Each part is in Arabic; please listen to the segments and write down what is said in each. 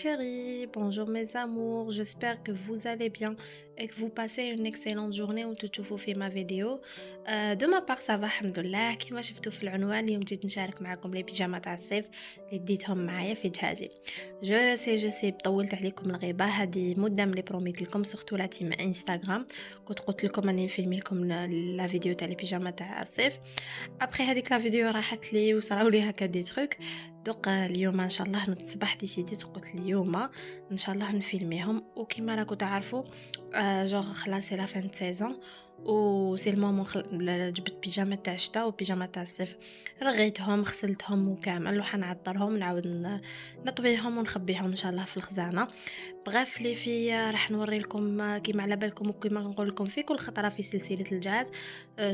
chéris, bonjour mes amours, j'espère que vous allez bien et que vous passez une excellente journée où تشوفوا في ma vidéo. De ma part ça va الحمد لله. كيما شفتوا في العنوان اليوم جيت نشارك معكم لي بيجاما تاع الصيف اللي ديتهم معايا في جهازي. جو سي طولت عليكم الغيبه، هذه مده ملي بروميت لكم سورتو لا تيم انستغرام. كنت قلت لكم اني نفيلمي لكم لا فيديو تاع لي بيجاما تاع الصيف. ابخي هذيك لا فيديو راحت لي وصراو لي هكا دي تروك. دوك اليوم ان شاء الله نتصبح ديسيديت قلت اليوم ان شاء الله نفيلميهم. وكما راكم تعرفوا جوغ خلاص سي لا فان سيزون و سي المومون جبت بيجامه تاع الشتاء وبيجامه تاع الصيف، رغيتهم غسلتهم وكامل وحنعطرهم نعاود نطويهم ونخبيهم ان شاء الله في الخزانه. بغاف لي في راح نوري لكم كيما على بالكم وكيما نقول لكم في كل خطره في سلسله الجهاز.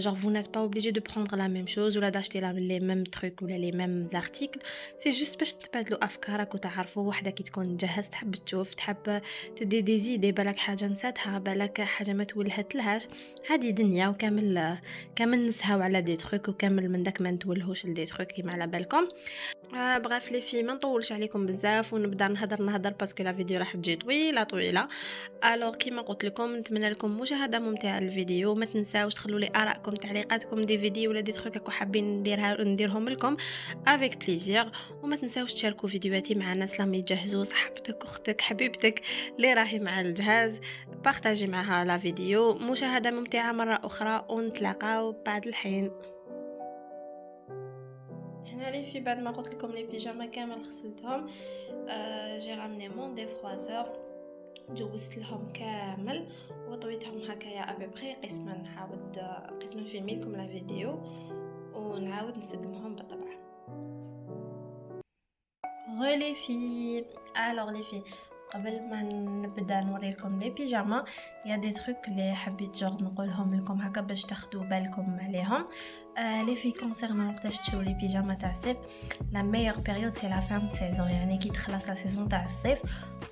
genre vous n'êtes pas obligé de prendre la même chose ولا d'acheter les mêmes trucs ولا les mêmes articles. c'est juste باش تبادلوا افكارك وتعرفوا وحده كي تكون جهز تحب تشوف تحب تدي دي زيدي، بالك حاجه نساتها بالك حاجه ما تولهت لهاش. هذه دنيا وكامل نسهاو على دي تروك وكامل من داك ما نتولهوش لدي تروك كيما على بالكم. بغاف لي في ما نطولش عليكم بزاف ونبدا نهضر باسكو لا فيديو راح تجي طويله. الوغ كيما قلت لكم نتمنى لكم مشاهده ممتعه للفيديو. ما تنساوش تخلوا لي ارائكم تعليقاتكم دي فيديو ولا دي تروك حابين نديرهم لكم افيك بليزير. وما تنساوش تشاركوا فيديوهاتي مع الناس اللي يجهزوا، صاحبتك اختك حبيبتك اللي راهي مع الجهاز، بارطاجي معها لا فيديو. مشاهده ممتعه مره اخرى ونتلاقاو بعد الحين. هنا لي في بعد ما قلت لكم لي بيجاما كامل غسلتهم. جي رامني مون ديفروزور جوزت لهم كامل وطويتهم هكايا ابيبري قسما. قسما نفيلمي لكم لا فيديو ونعاود نسقمهم بالطبع. غولي في الوغ لي في قبل ما نبدا نوريكم لي بيجاما يا دي تروك اللي حبيت جوغ نقولهم لكم هكا باش تاخدوا بالكم عليهم. لي في كونسيرنون وقتاش تشرو لي بيجاما تاع الصيف لا ميور بيريود سي لا فان سيزون، يعني كي تخلص لا سيزون تاع الصيف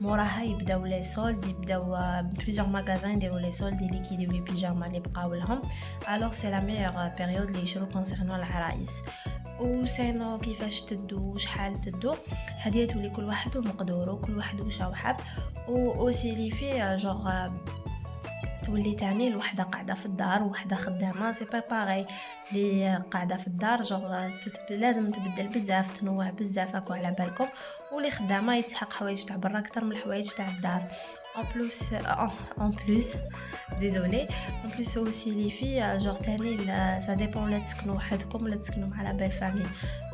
موراها يبداو لي سولد، يبداو بليزيور ماغازان يديروا لي سولد اللي كيديروا لي بيجاما اللي بقاو لهم. الوغ سي لا ميور بيريود اللي يشرو كونسيرنون العرايس. وسينو كيفاش تدو شحال تدو هديه تولي كل واحد ومقدورو كل واحد واش هو حاب. اوسي لي في جوغ تولي تاني الوحده قاعده في الدار ووحده خدامه سي با باغي. اللي قاعده في الدار جوغ لازم تبدل بزاف تنوع بزاف هكا على بالكم، واللي خدامه يتحق حوايج تاع برا اكثر من الحوايج تاع الدار. en plus désolé en plus aussi les filles genre تاني ça dépend ولا تسكنوا وحدكم ولا تسكنوا مع لا بيل فامي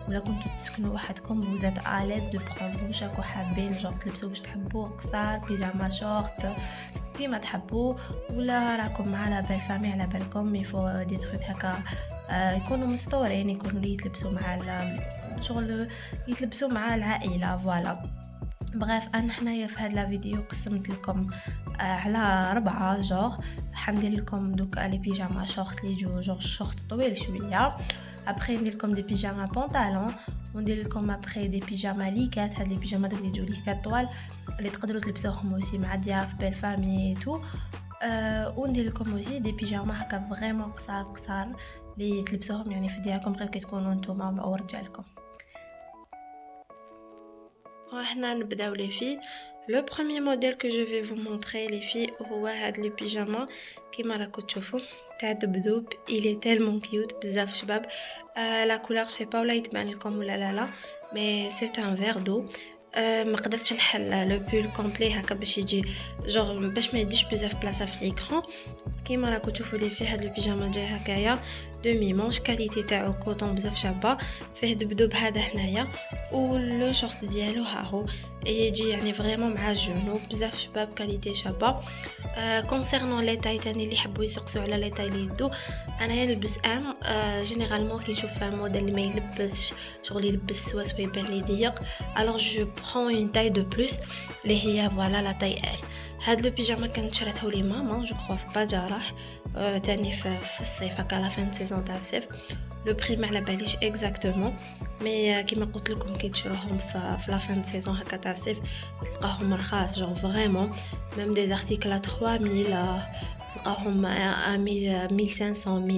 ولا كنتوا تسكنوا وحدكم vous êtes à l'aise de prendre واش راكو حابين genre تلبسوا واش تحبوا قصار بيجاما شورت كيما تحبوا، ولا راكم مع لا بيل فامي على بالكم يفو دي تروك هكا يكونوا مستورين يكونوا لي يتلبسوا مع شغل يتلبسوا مع العائله فوالا. بغاف انا حنايا في هاد لا فيديو قسمت لكم على 4 جوغ. حندير لكم دوك لي بيجاما شورت لي جو جوغ شورت طويل شويه، ابري ندير لكم دي بيجاما بونطالون وندير لكم ابري دي بيجاما ليكات. هاد لي بيجاما دوك اللي يجوا ليكات طوال اللي تقدروا تلبسوهم اوسي مع ضياف بيل فامي تو. وندير لكم اوسي دي بيجاما هكا فريمون قصار اللي تلبسوهم يعني في ديالكم غير كي تكونوا نتوما او رجالكم. وحنا نبداو لي في لو بروميير موديل كو جو في فو مونطري لي في هو هاد لي بيجاما كيما راكم تشوفوا تاع دبدوب. il est tellement cute بزاف شباب. لا كولور سي با ولا يتبان لكم ولا لا مي سي ان فير دو. ما قدرتش نحل لو بول كومبلي هكا باش يجي جوغ باش ما يديش بزاف بلاصه في ليكران. كيما راكم تشوفوا لي في هاد البيجاما جاي هكايا دومي مونش كاليتي تاعو كوطون بزاف شابه، فيه دبدوب هذا هنايا ولو شورت ديالو ها هو يجي يعني فريمون مع الجنوب بزاف شباب كاليتي شابه. كونسيرنون لي تاي تاني اللي يحبوا يسقسوا على لي تاي اللي يدو انا نلبس ام جينيرالمون كي نشوف موديل اللي ما يلبسش شغل يلبس سوا يبان لي ضيق الوغ جو برون اون تاي دو بلس اللي هي فوالا لا تاي ال. هاد لو بيجاما كانت شراتها لي ماما جو كرو في باجارح تاني في الصيف هكا لا فين سيزون تاع الصيف. لو بري ما على باليش اكزاكتومون مي كيما قلت لكم كي تشروهم في لا فين سيزون هكا تاع الصيف تلقاهم رخاص جون فريمون ميم دي زارتيكل 3000 تلقاهم 1500 1000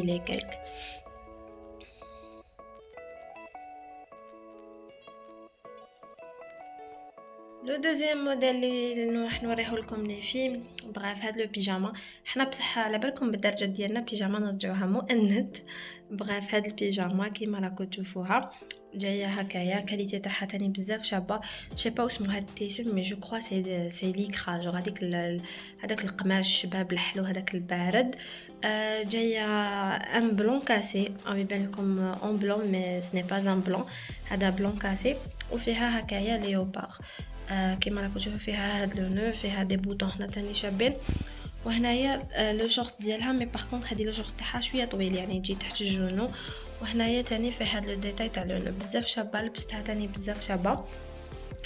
et quelques. لو دوزيام موديل اللي راح نوريه لكم لي فيه بغاف هاد لو بيجاما. حنا بصح على بالكم بالدرجه ديالنا بيجاما نرجعوها مؤنث. بغاف هاد البيجاما كيما راكم تشوفوها جايه هكايا، كاليتي تاعها تاني بزاف شابه. شي با اسمو هاد التيشيرت مي جو كرو سي ليكرا، جو هذيك هذاك القماش الشباب الحلو هذاك البارد. جايه ان بلون كاسي او يبان لكم اون بلون مي سني با ان بلون، هذا بلون كاسي وفيها هكايا ليوبار. كيما راكم تشوفوا فيها هاد لو نو، فيها دي بوطون هنا تاني شابين. وهنايا لو شورت ديالها مي باغ كونطخ هادي لو شورت تاعها شويه طويل يعني يجي تحت الجونو. وهنايا تاني في هاد لو ديتاي تاع لو نو بزاف شابه، لبستها تاني بزاف شابه.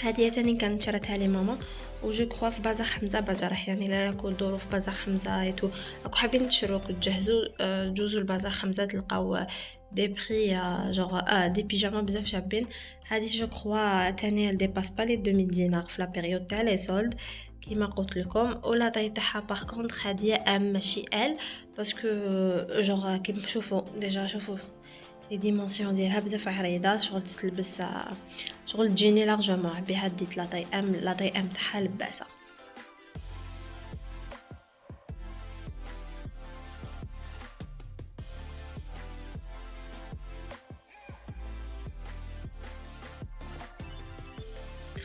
هادي تاني كانت شراتها لي ماما وجو كخوا في بازار حمزه بجرح، يعني لا راكو دورو في بازار حمزه ايتو راكو حابين تشرو تجهزوا جوزوا البازار حمزه تلقاو دي بري جوغ دي بيجاما بزاف شابين. هادي جو كخوا تاني ديباس با لي 2000 دينار في لا بيريود تاع لي سولد كيما قلت لكم. ولا طاي تاعها باغ كونطخ هادي ام ماشي ال باسكو جوغ كيما تشوفوا ديجا شوفوا لي ديمونسيون ديالها بزاف عريضه، شغل تلبس شغل تجيني لارجومون بها ديت لا طاي ام تاعها لباسه.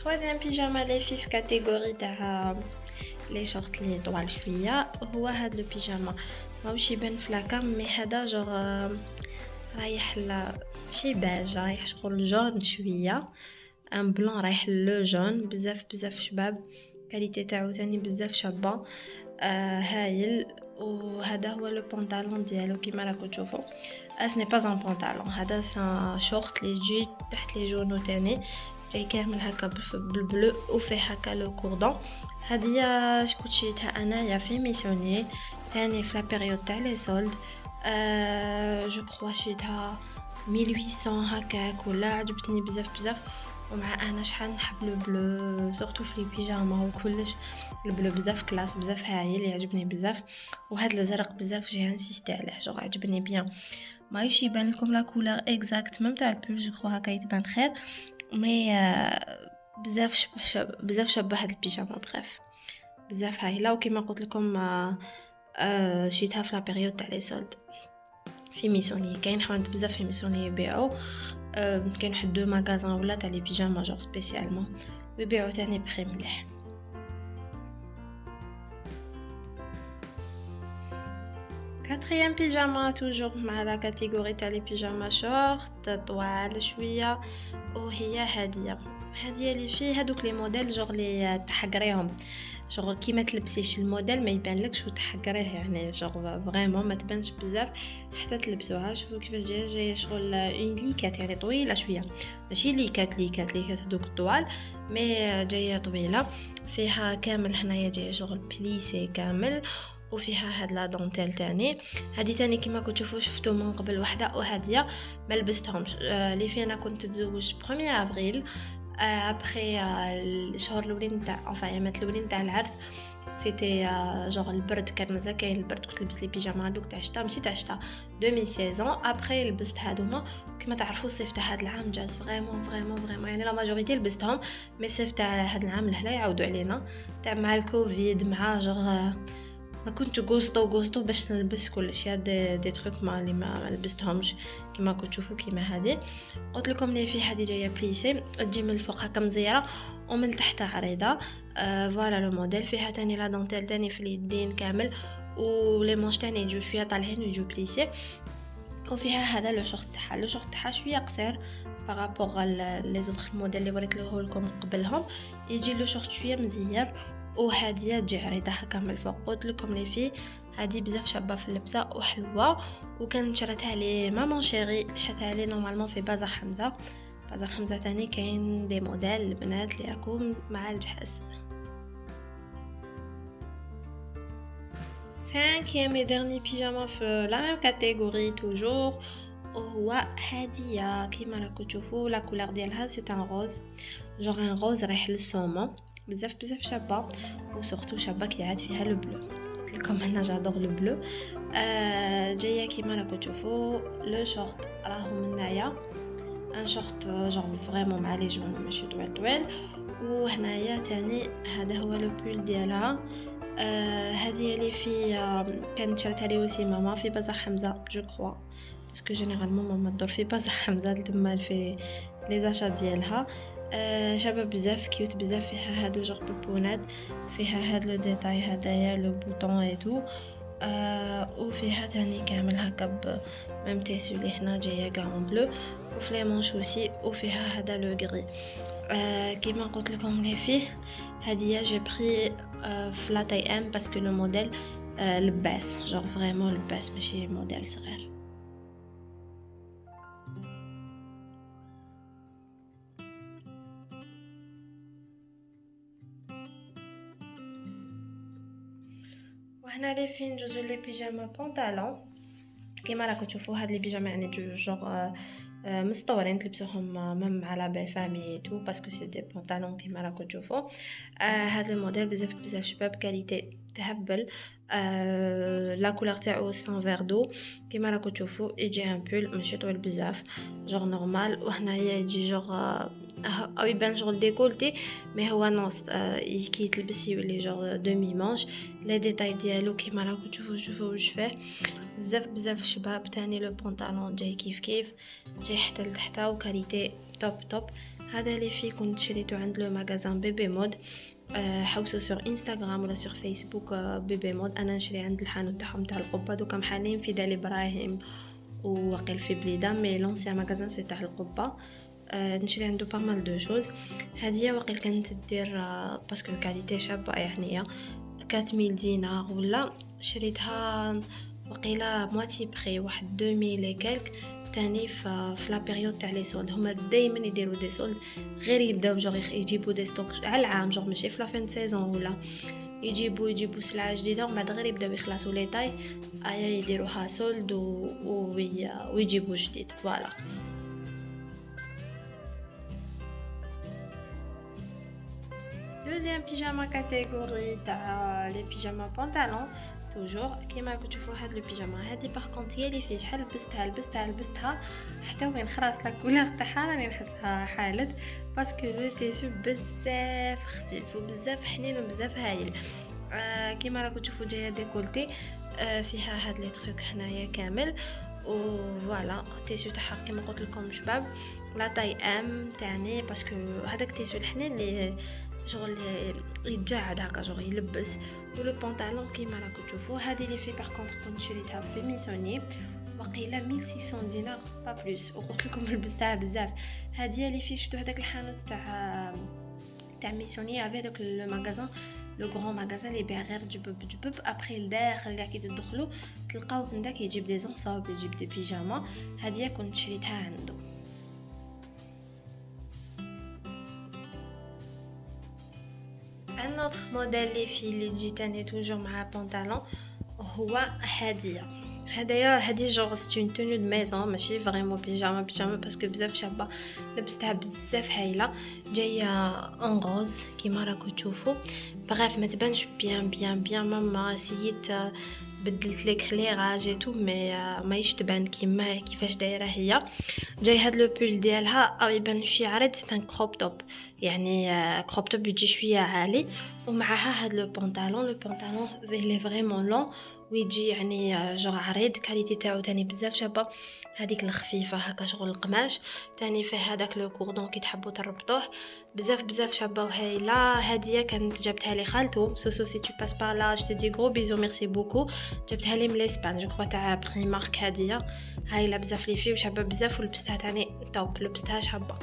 خوازيام بيجاما لي في كاتيجوري تاع لي شورت لي طوال شويه هو هاد لو بيجاما. ماهوش يبان في لاكام مي هذا جوغ رايح ماشي باج، رايح شغل جون شويه، ان بلون رايح لو جون بزاف بزاف شباب. كاليتي تاعو تاني بزاف شابه هايل. وهذا هو لو بونطالون ديالو كيما راكم تشوفوا. اسني با ان بونطالون، هذا سان شورت لي جي تحت لي جونو تاني جاي كامل هكا بالبلو وفيه هكا لو كوردون. هذه شكون شريتها انايا في ميسيوني تاني في لا بيريود تاع لي سولد. جو كرو شريتها 1800 هكاك ولا، عجبتني بزاف بزاف. ومع انا شحال نحب لو بلو سورتو في لي بيجاما وكلش، البلو بزاف كلاس بزاف هايل يعجبني بزاف. وهذا الازرق بزاف جي انسيستي عليه جو عجبني بيان. ماهيش يبان لكم لا كولور اكزاكت ميم تاع البول جو كرو هكا يتبان خير مي بزاف شبه هاد البيجاما بغاف بزاف هايله. وكما قلت لكم شيتها في لا بيريود تاع لي سولد في ميسوني. كاين حوانت بزاف في ميسوني يبيعوا، كاين واحد دو ماغازان ولا تاع لي بيجاما جور سبيسيالمون ويبيعوا تاني بخي مليح. كاتريام بيجاما توجور مع لا كاتيجوري تاع لي بيجاما شورت طوال شويه، وهي هاديه اللي فيه هادوك لي موديل جور لي تحقريهم شغل كيما تلبسيش الموديل ما يبان لكش وتحقريه، يعني شغل فريمون ما تبانش بزاف حتى تلبسوها. شوفوا كيفاش جايه شغل اون ليكات يعني طويله شويه، ماشي ليكات هذوك الطوال مي جايه طويله. فيها كامل هنايا جايه شغل بليسي كامل وفيها هاد لا دونتيل تاني. هادي تاني كيما كنتو شفتو من قبل وحده وهاديه ما لبستهمش. لي فينا كنت تزوج 1 افريل ابري الشهر الاولين تاع ايامات الاولين تاع العرس. سيتي جوغ البرد كان مازال كاين البرد، كنت لبس لي بيجاما هذوك تاع الشتا ماشي تاع الشتا 2016. ابري لبست هادوما كما تعرفوا الصيف تاع هذا العام جاز فريمون يعني لا ماجوريتي لبستهم مي الصيف تاع هذا العام لهلا يعاودوا علينا تاع مع الكوفيد مع جوغ ما كنت غوستو باش نلبس كلش. يا دي تروك اللي ما لبستهمش كيما كنتو تشوفوا كيما هذه قلت لكم لي في هذه جايه بليسي تجي من الفوق هكا مزيره ومن تحت عريضه. فوالا لو موديل فيها تاني لا دونتيل تاني في اليدين كامل ولي مونش تاني يجوا شويه طالعين ويجوا بليسي. وفيها هذا لو شورت تاعها شويه قصير بارابور لي زوطخ موديل اللي وريت لكم قبلهم، يجي لو شورت شويه مزير وهاديه تجي عريضه هكا من الفوق. قلت لكم لي في هذه بزاف شابه في اللبسه وحلوه، وكان شراتها لي مامون شيري، شراتها لي نورمالمون في بازار حمزه. بازار حمزه تاني كاين دي موديل البنات اللي راكم مع الجهاز. 5e et dernier pyjama في la même catégorie toujours هو هاديه كيما راكم تشوفوا. لا كولور ديالها سي ان روز جوغ ان روز رايح للسومون بزاف شابه وسورتو شابه كي عاد فيها لو بلو. قلت لكم انا جادور لو بلو. جايه كيما راكم تشوفوا لو شورت راهو منايا ان شورت جوغ فريمون مع لي جون ماشي طويل وهنايا تاني هذا هو لو بول ديالها. هذه اللي في كانت شريتها لي وسي ماما في بازار حمزه جو كروا، باسكو جينيرالمون ماما تدور في بازار حمزه تما في لي زاشا ديالها. شابه بزاف كيوت بزاف، فيها هادو جوغ بوبونات، فيها هاد لو ديتاي هدايا لو بوطون اي تو. وفيها تاني كامل هكا ميم تيسو اللي هنا جايه كاع اون بلو، وفي لي مونش اوسي، وفيها هذا لو غري. كيما قلت لكم لي فيه هذه جي بري في لا تاي ام باسكو لو موديل لباس جوغ فريمون لباس ماشي موديل صغير. وهنا لي فين ندوزو لي بيجاما بونطالون. كيما راكم تشوفوا هاد لي بيجاما يعني جوغ مستورين تلبسوهم ميم مع لا بي فامي تو باسكو سي دي بونطالون كيما راكم تشوفوا. هاد الموديل بزاف شباب كاليتي تهبل. لا كولور تاعو سان فير دو كيما راكم تشوفوا، يجي ان بول ماشي طويل بزاف جوغ نورمال، وهنايا يجي جوغ او يبان جوغ ديكولتي مي هو نص كي يتلبس يولي جوغ دومي مانش. لي ديتاي ديالو كيما راكم تشوفوا شوفوا واش فيه بزاف شباب. تاني لو بونطالون جاي كيف جاي حتى لتحت وكاليتي توب. هذا اللي فيه كنت شريته عند لو ماغازان بيبي مود. حوسوا سور انستغرام ولا سور فيسبوك بيبي مود. انا نشري عند الحانوت تاعهم تاع القبه، دوكا محالين في دال ابراهيم ووقيل في بليده، مي لونسيان ماغازان سي تاع القبه. نشري عنده با مال دو شوز. هذه وقيل كانت تدير باسكو الكاليتي شابه يعني 4000 دينار، ولا شريتها وقيله مواتي بري واحد 2000 لي كالك. تاني في لا بيريود تاع لي سولد، هما دائما يديروا دي سولد، غير يبداو جوغ يجيبوا دي ستوك على العام جوغ ماشي في لا فين سيزون، ولا يجيبوا سلعه جديده ومن بعد غير يبداو يخلصوا لي تاي يديروها سولد ويجيبوا جديد. فوالا دوزيام بيجاما كاتيجوري تاع لي بيجاما بونطالون توجور. كيما راكم تشوفوا هاد لو بيجاما هادي باغ كونط هي اللي فيه شحال لبستها حتى وين خلاص لا كولور تاعها راني نحسها حالت، باسكو لو تيسو بزاف خفيف وبزاف حنين وبزاف هايل. كيما راكم تشوفوا جايه ديكولتي، فيها هاد لي تروك هنايا كامل، وفوالا تيسو تاعها كيما قلت لكم شباب لا تاي ام تاني، باسكو هذاك تيسو الحنين اللي شغل يتجعد هكا شغل يلبس. ولو بونطالون كيما راكم تشوفوا هذه اللي في باغ كونط كنت شريتها في ميسوني وقيله 1600 دينار با بلوس، وقلت لكم لبستها بزاف. هذه اللي في شفتو هذاك الحانوت تاع ميسوني افي داك لو ماغازان لو غران ماغازان اللي يبيع غير جبب ابري الداخل كاع كي تدخلوا تلقاو من داك يجيب دي زونصوب يجيب دي بيجاما. هذه كنت شريتها عنده. un autre modèle les filles اللي تجي تاني توجور مع بونطالون هو هدايا جوغ سي اون تونو دو ميزون ماشي فريمون بيجاما باسكو بزاف شابه لبستها بزاف هايله، جايه اون غوز كيما راكم تشوفوا. بغاف ما تبانش بيان ماما سييت بدلت لي كليراج تو مي ما تبان كيفاش دايره هي. جاي هاد لو بول ديالها او يبان شويه عريض تاع كروب توب، يعني كروب توب يجي شويه عالي، ومعها هاد لو بونطالون لي فريمون لون ويجي يعني جوغ عريض. كاليتي تاعو تاني بزاف شابه، هذيك الخفيفه هكا شغل القماش. تاني فيه هذاك لو كوردون كي تحبوا تربطوه بزاف شابه وهايله. هاديه كانت جابتها لي خالته سوسو سي تو باس بار لا جو تي دي غرو بيزو ميرسي بوكو. جابتها لي من اسبان جو كرو تاع بريمارك. هاديه هايله بزاف لي فيه وشابه بزاف، ولبستها تاني توب، لبستها شابه.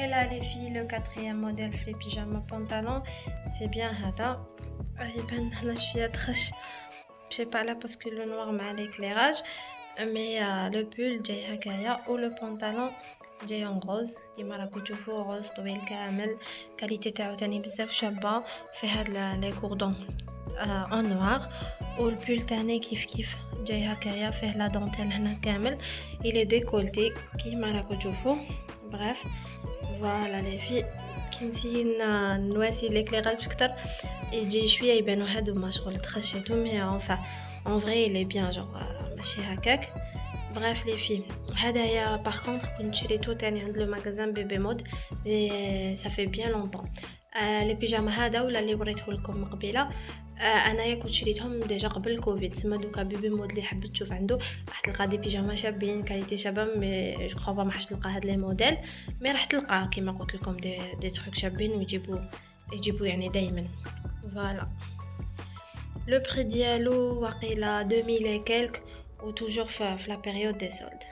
Et là les filles, le quatrième modèle في pyjama pantalon c'est bien هذا. يبان هنا شويه تخش je sais pas là parce que le noir مع l'éclairage, mais le pull جاي هكايا و le pantalon جاي en rose كيما راكم تشوفوا روز طويل كامل. كاليتي تاعو تاني بزاف شابه، في هاد لي كوردون en noir، والبول تاني كيف جاي هكايا فيه لا دونتيل هنا كامل. il est décolleté كيما راكم تشوفوا. bref فوالا لي في كنتي نواسي ليكليراج كتر يجي شويه يبانوا هادو ما شغل تخشيتو، مي اون فري لي بيان جوغ ماشي هكاك. Bref les filles, هدايا par contre كنت شريته تاني عند لو ماغازان بيبي مود ça fait bien longtemps. لي بيجاما هذا ولا اللي وريته لكم قبيله انايا كنت شريتهم ديجا قبل الكوفيد. تما دوكا بيبي مود اللي حبيت تشوف عنده راح تلقى دي بيجاما شابين كاليتي شابه، مي جو كرو ما راحش تلقى هاد لي موديل، مي راح تلقى كيما قلت لكم دي تروك شابين ويجيبوا يعني دائما. فوالا لو بري ديالو واقيلا 2000 et quelques ou toujours في la période des soldes.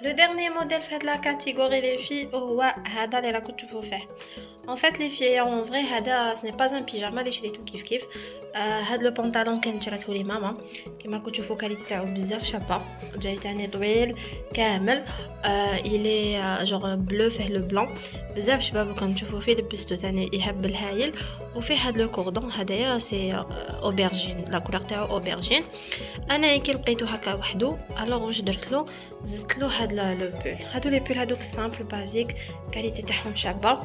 Le dernier modèle fait de la catégorie les filles هو هذا اللي راكم تشوفوا فيه. En fait les filles en vrai هذا ce n'est pas un pyjama اللي شريته كيف هذا لو بونطالون كان شريته لي ماما كيما راكم تشوفوا كاليتي تاعو بزاف شابه، جاي تاني طويل كامل الي جور بلو فيه لو بلون بزاف شباب، وكان تشوفوا فيه لبستو تاني يهبل هايل، وفيه هذا لو كوردون هدايا سي اوبرجين لا كولور تاعو اوبرجين. انا كي لقيتو هكا وحدو الوغ واش درتلو زدتلو هاد لو بول. هادو لي بول هادوك سامبل بازيك كاليتي تاعهم شابه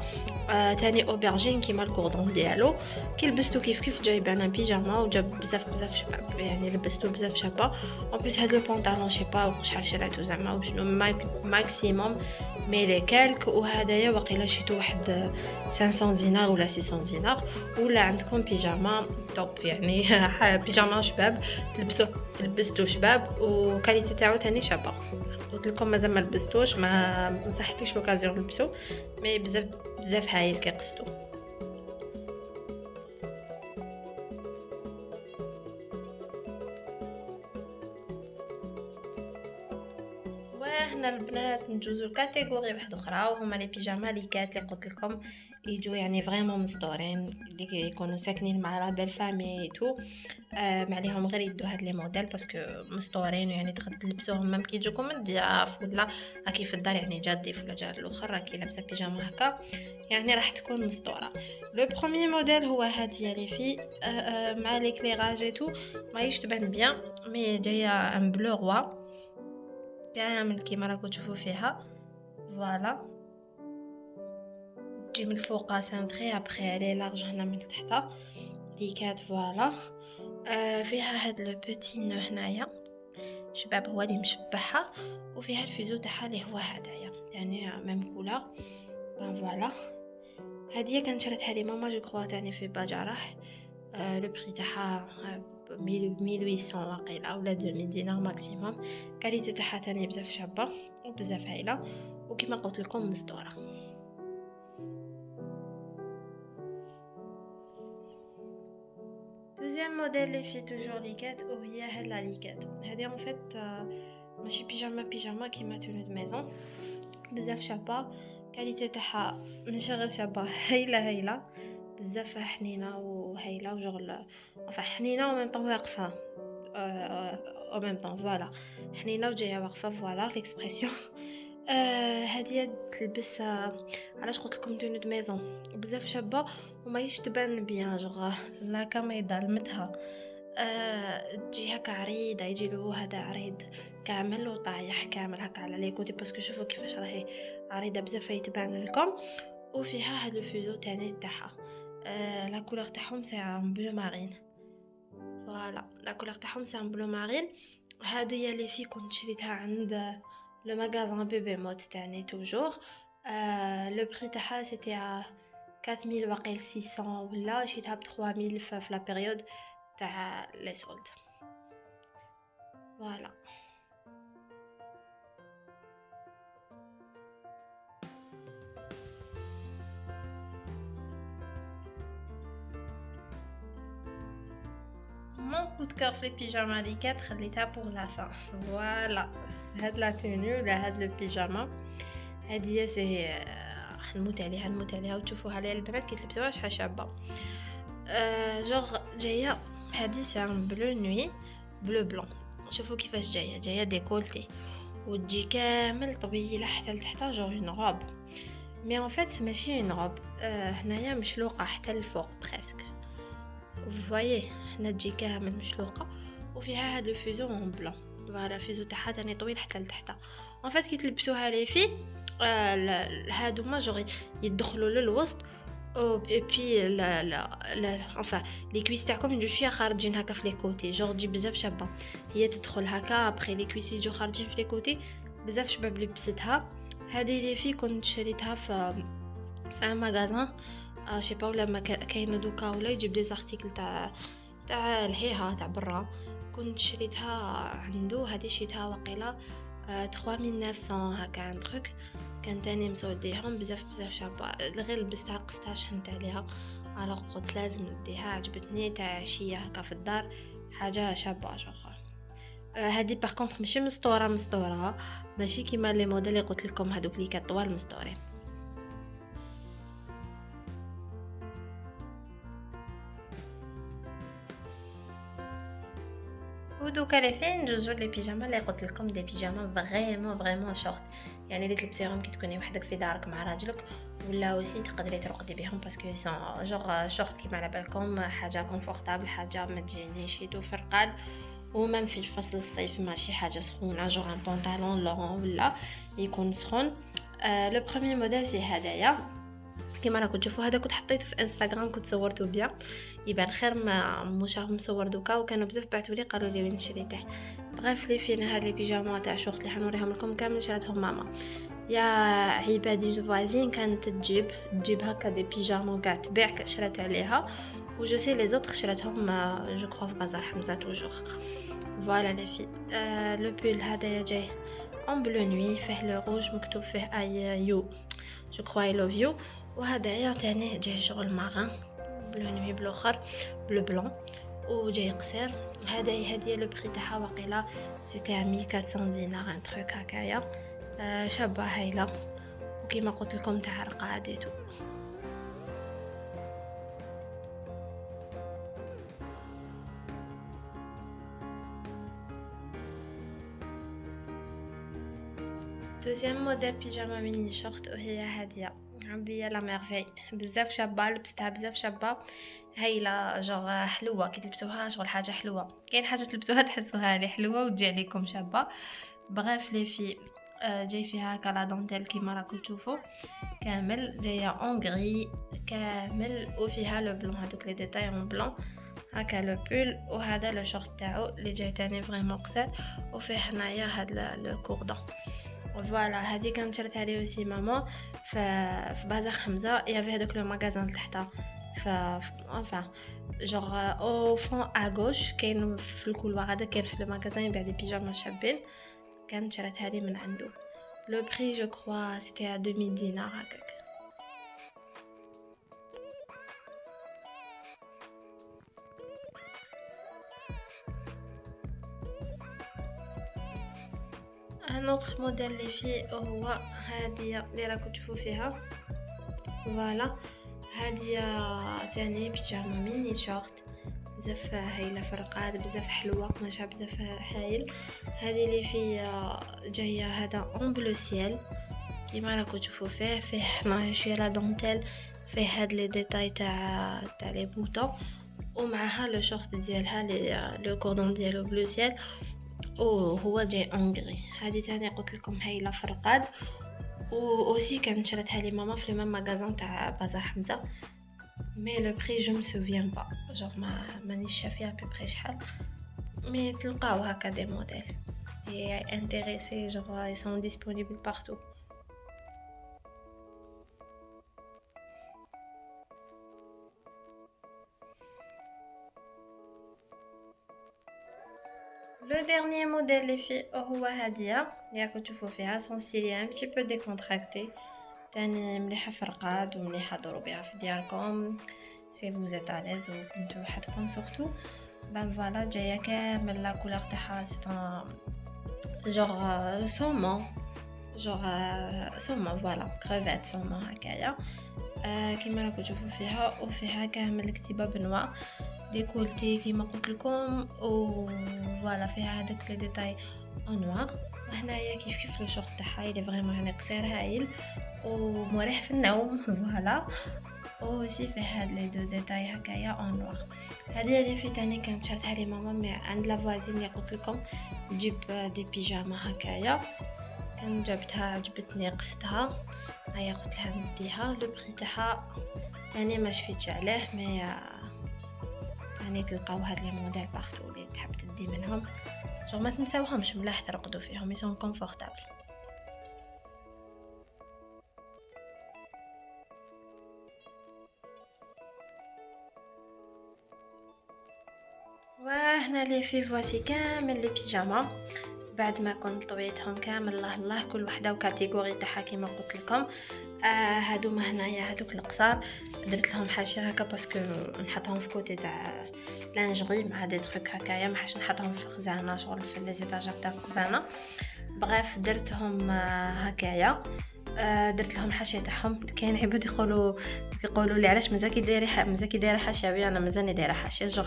تاني اوبرجين كيما الكوردون ديالو. كي لبستو كيف جايب انا بيجاما وجاب بزاف شباب، يعني لبستو بزاف شابه. اون بليس هاد لو بونطالون شي با شحال شريتو زعما وشنو ماكسيموم مي لي كالك، وهدايا واقيلا شيتو واحد 500 دينار ولا 600 دينار. ولا عندكم بيجاما توب يعني بيجاما شباب لبستو شباب وكاليتي تاعو تاني شابه. قلت لكم مازال ما لبستوش، ما صحتليش لوكازيون نلبسو، مي بزاف هايل كي قصتو. وهنا البنات نجوزو لكاتيجوري واحده اخرى وهما لي بيجاما ليكات اللي قلت لكم يجوا يعني فريمون مستورين اللي يكونوا ساكنين مع لا بيل فامي تو ما عليهم غير يدوا هاد لي موديل باسكو مستورين، يعني تقدر تلبسوهم ميم كي يجوكم الضياف ولا راكي في الدار يعني جا الضيف ولا جا الاخر راكي لابسه بيجاما هكا يعني راح تكون مستوره. لو بروميير موديل هو هادي لي في مع ليكليراج تو ما تبان بيان، مي جايه ان بلو روا كامل كيما راكم تشوفوا فيها. فوالا تجي من الفوق سانتري ابري الي لارج هنا من تحت ليكات. فوالا فيها هاد لو بوتي نو هنايا شباب هو اللي مشبعها، وفيها الفيزو تاعها اللي هو هدايا يعني ميم كولور. فوالا هادي كانت شريتها لي ماما جو كرو تاني في باجراح. لو بري تاعها 1800 واقيلا ولا 2000 دينار ماكسيموم. كاليتي تاعها تاني بزاف شابه وبزاف هايله، وكما قلت لكم مستوره. دوزيام موديل لي في توجور ليكات وهي هاد لا ليكات هادي ان فيت ماشي بيجاما كيما تونو دو ميزون بزاف شابه. كاليتي تاعها ماشي غير شابه هايله بزاف حنينه وهايله وجغل حنينه وميم طون واقفه او ميم طون. فوالا حنينه وجايه واقفه. فوالا ليكسبرسيون. هادي تلبس علاش قلت لكم تونو دو ميزون بزاف شابه وما تبان بيان جوغ لا كاميدا لمتها تجي هكا عريضه، يجي له هذا عريض كامل وطايح كامل هكا على لي كوتي باسكو شوفوا كيفاش راهي عريضه بزاف يتبان لكم. وفيها هاد الفيزو تاني تاعها لا كولور تاعهم سي ان بلو مارين. فوالا لا كولور تاعهم سي ان بلو مارين. هادو هي اللي في كنت شريتها عند لو ماغازان بيبي مود تاني توجور. لو بري تاعها سيتي 4000 واقيل 600 ولا شريتها ب 3000 في لا بيريود تاع لي سولد. فوالا مون كود كور في البيجاما ليكات خليتها بور لا فان. فوالا هاد لا توني ولا هاد لو بيجاما هادي سي نموت عليها وتشوفوها لي البنات كي تلبسوها شحال شابه. جوغ جايه هادي سي ان بلو نوي بلو بلون. شوفوا كيفاش جايه ديكولتي وتجي كامل طويله حتى لتحت جوغ اون روب، مي ان فيت ماشي اون روب. هنايا مشلوقه حتى الفوق بريسك. فوايي هنا تجي كامل مشلوقه وفيها هاد لو فيزو اون بلون. فوالا الفيزو تاعها تاني طويل حتى لتحت. ان فيت كي تلبسوها لي في هادو ما جوغ يدخلوا للوسط او اي بي لا enfin لي كويس تاعكم يجوا شويه خارجين هكا في لي كوتي، جور تجي بزاف شابه. هي تدخل هكا ابخي لي كويس يجوا خارجين في لي كوتي بزاف شباب لبستها. هذه لي في كنت شريتها في ان ماغازان شي با ولا ما كاين دوكا ولا يجيب لي زارتيكل تاع الهيها تاع برا. كنت شريتها عنده، هذه شريتها وقيله 3900 هكا عن تروك. كان تاني مسوديهم بزاف شابه، غير لبستها قستها شحنت عليها على قلت لازم نديها، عجبتني تاع عشيه هكا في الدار، حاجه شابه شوخه. هذه باغ كونطخ ماشي مسطوره ماشي كيما لي موديل اللي قلت لكم هذوك اللي كطوال مسطورين. ودوكا لي فين ندوزو لي بيجاما اللي قلت لكم، دي بيجاما فريمون شورت، يعني اللي تلبسيهم كي تكوني وحدك في دارك مع راجلك، ولا اوسي تقدري ترقدي بهم باسكو سون جوغ شورت كيما على بالكم، حاجه كونفورطابل، حاجه ما تجينيش يدو فرقاد. ومن في فصل الصيف ماشي حاجه سخونه جوغ ان بنطلون لون ولا يكون سخون. لو بروميير موديل سي هدايا كيما راكم تشوفوا، هذا كنت حطيته في انستغرام، كنت صورته بيان يبان خير ما مش راهم مصور دوكا، وكانوا بزاف بعثوا لي قالوا لي وين شريته. بغيف لي فينا هاد لي بيجاما تاع شورت اللي حنوريهم لكم كامل شراتهم ماما. يا عبادي فوازين كانت تجيب هكا دي بيجاما كاع تبيع، شرات عليها. وجو سي لي زوتر شراتهم جو كرو في بازار حمزه توجور. فوالا لي في لو بول هذايا جاي اون بلو نوي، فيه لو روج مكتوب فيه اي يو جو كرو اي لوف يو. وهذايا تاني جاي شغل ماغان بلو نوي بلوخر بلو بلون وجاي قصير. هذه لو بري تاعها وقيله سيتي 1400 دينار ان تروك هكايا. شابه هايله، وكيما قلت لكم تاع رقاديتو. دوزيام موديل بيجاما ميني شورت وهي هاديه عندي لا ميرفي، بزاف شابه، لبستها بزاف شابه هايله، جوغ حلوه كي تلبسوها شغل حاجه حلوه. كاين حاجه تلبسوها تحسوها لي حلوه وتجي عليكم شابه. بغيف لي في جاي فيها هكا لا دونتيل كيما راكم تشوفوا كامل، جايه اون غري كامل وفيها لو بلون، هذوك لي ديتاي اون بلون هكا لو بول. وهذا لو شورت تاعو اللي جاي تاني فريمون قصير، وفيه هنايا هذا لو كوردون. فوالا هذه كانت شريتها لي اوسي ماما في بازار حمزه، يافي هذوك لو ماغازان تحتها enfin genre au fond à gauche كاين في الكولوار هذا كاين واحد الماغازان يبيع دي بيجاما شابين، كانت شريتها لي من عنده. لو بري جو كروا سيتي 2000 دينار هكاك. ان اوتر موديل اللي فيه هو هذه اللي راكم تشوفوا فيها. فوالا هذه تاني بيجاما ميني شورت بزاف هايله فرقات بزاف حلوه قماشها بزاف هايل. هذه اللي في جايه هذا اون بلو سيل كيما راكم تشوفوا فيه هنايا شويه لا دونتيل، فيه هاد لي ديتاي تاع لي بوطون، ومعها لو شورت ديالها لو كوردون ديالو بلو سيل، وهو جاي اونغري. هذه تاني قلت لكم هايله فرقات، واوسي كانت شريتها لي ماما في لو ماغازان تاع بازار حمزه، مي لو بري جو me souviens pas genre مانيش شافيه ا بري شحال، مي تلقاو هكا دي موديل et intéressés genre ils sont disponibles partout. Le dernier modèle les filles هو هادية اللي راكم تشوفوا فيها سونسيلي un petit peu décontracté، تاني مليحة في رقاد ومليحة دورو بها في دياركم سي vous êtes à l'aise وكنتو وحدكم surtout. Ben voilà جاية كامل لا كولور تاعها سي genre saumon genre saumon فوالا crevette saumon هكايا. كيما راكم تشوفوا فيها، وفيها كامل كتيبة بنوا ديكولتي كيما قلت لكم، وفوالا فيها هذوك لي ديتاي اون نوار. وهنايا كيف لو شورت تاعها اللي فريمون هنا قصير هايل ومريح في النوم فوالا. وسي فيه هاد لي دو ديتاي هكايا اون نوار. هذه اللي في تاني كانت شرتها لي ماما مي عند لا فوازين اللي قلت لكم تجيب دي بيجاما هكايا، كان جابتها عجبتني قصتها، هيا قلت لها نديها. لو بري تاعها يعني ما شفيتش عليه مي يعني تلقاو هاد لي موديل بارتو اللي تحب تدي منهم جو ما تنساوهمش ملاح ترقدوا فيهم يسون كونفورطابل. وهنا لي في فواسي كامل لي بيجاما بعد ما كنت طويتهم كامل. الله الله كل وحده وكاتيجوري تاعها كيما قلت لكم. هادو ما هنايا هادوك القصار درت لهم حاشيه هكا باسكو نحطهم في كوتي تاع لانجري مع دي تروك هكايا ما حاش نحطهم في الخزانه شغل في لي زيتاجير تاع الخزانه. بغيف درتهم هكايا. درت لهم حاشيه تاعهم. كاين عباد يقولوا لي علاش مازال كي دايره حاشيه. انا مازالني دايره حاشيه جو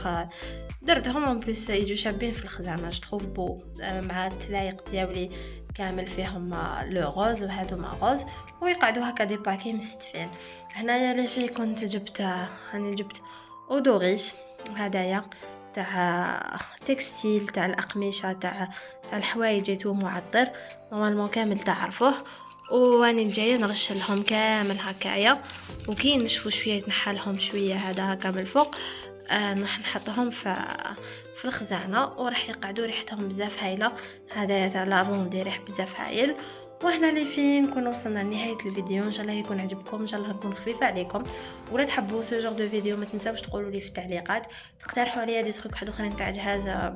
درتهم اون بليس يجوا شابين في الخزانه تروف بو مع التلايق ديالي كامل فيهم لو روز وهادو ما روز ويقعدوا هكا دي باكي مستفين. هنايا اللي فيه كنت جبت راني جبت اودوريس هدايا تاع تكستيل تاع الاقمشه تاع الحوايج جيتو معطر نورمالمون كامل تعرفوه. واني جايه نرش لهم كامل هكايا وكي نشفوا شويه يتنحلهم شويه هذا هكا من الفوق. راح نحطهم في الخزانه وراح يقعدوا ريحتهم بزاف هايله. هذا تاع لافون دي ريح بزاف هايل. وهنا اللي فين نكون وصلنا لنهايه الفيديو. ان شاء الله يكون عجبكم ان شاء الله نكون خفيفه عليكم. ولا تحبوا سو جور دو فيديو ما تنساوش تقولوا لي في التعليقات تقترحوا عليا دي تروك واحد اخرين تاع جهاز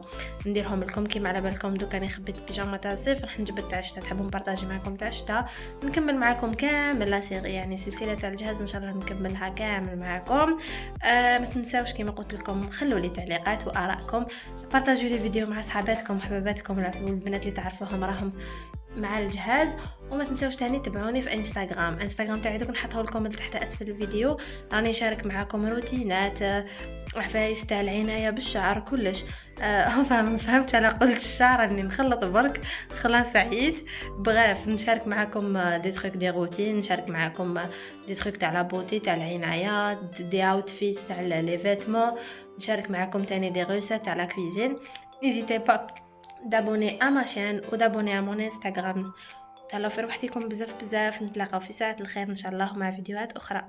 نديرهم لكم كيما على بالكم. دوك انا خبيت بيجاما تاع الصيف راح نجبد تاع الشتا تحبوا نبارطاجي معكم تاع الشتا نكمل معكم كامل لا سيري يعني سلسله تاع الجهاز ان شاء الله نكملها كامل معكم. ما تنساوش كيما قلت لكم خلوا لي تعليقات وارائكم بارطاجيو لي فيديو مع صحاباتكم وحباباتكم والبنات اللي تعرفوهم راهم مع الجهاز. وما تنساوش تاني تبعوني في انستغرام تاعي دوك نحطه لكم تحت اسفل الفيديو. راني نشارك معكم روتينات عفايس تاع العنايه بالشعر كلش. فهمت انا قلت الشعر اني نخلط برك خلاص سعيد. بغاف نشارك معكم دي تروك دي روتين نشارك معكم دي تروك تاع لا بوتي تاع العنايه دي اوتفيت تاع لي فيتمون نشارك معكم تاني دي روسات تاع لا كويزين. نيزيتي با d'abonner à ma chaîne ou d'abonner à mon Instagram. تهلاو في روحتكم بزاف نتلاقاو في ساعة الخير ان شاء الله مع فيديوهات اخرى.